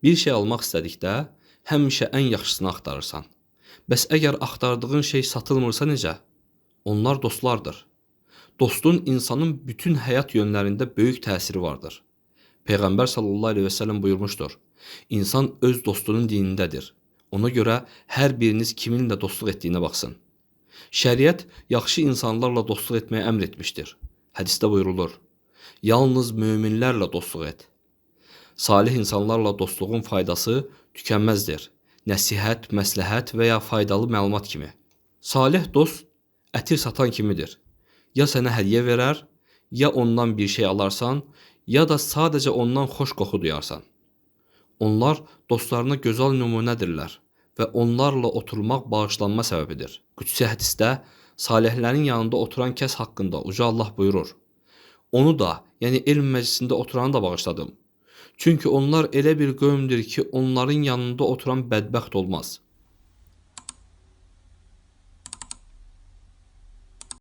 Bir şey almaq istədikdə həmişə ən yaxşısını axtarırsan. Bəs əgər axtardığın şey satılmırsa necə? Onlar dostlardır. Dostun insanın bütün həyat yönlərində böyük təsiri vardır. Peyğəmbər sallallahu əleyhi və səlləm buyurmuşdur: İnsan öz dostunun dinindədir. Ona görə hər biriniz kiminlə dostluq etdiyinə baxsın. Şəriət yaxşı insanlarla dostluq etməyi əmr etmişdir. Hədisdə buyurulur: Yalnız möminlərlə dostluq et. Salih insanlarla dostluğun faydası tükənməzdir. Nəsihət, məsləhət və ya faydalı məlumat kimi. Salih dost ətir satan kimidir. Ya sənə hədiyyə verər, ya ondan bir şey alarsan, ya da sadəcə ondan xoş qoxu duyarsan. Onlar dostlarına gözəl nümunədirlər və onlarla oturmaq bağışlanma səbəbidir. Qüdsi hədisdə salihlərin yanında oturan kəs haqqında Uca Allah buyurur: Onu da, yəni elm məclisində oturanı da bağışladım. Çünki onlar elə bir qövmdür ki, onların yanında oturan bədbəxt olmaz.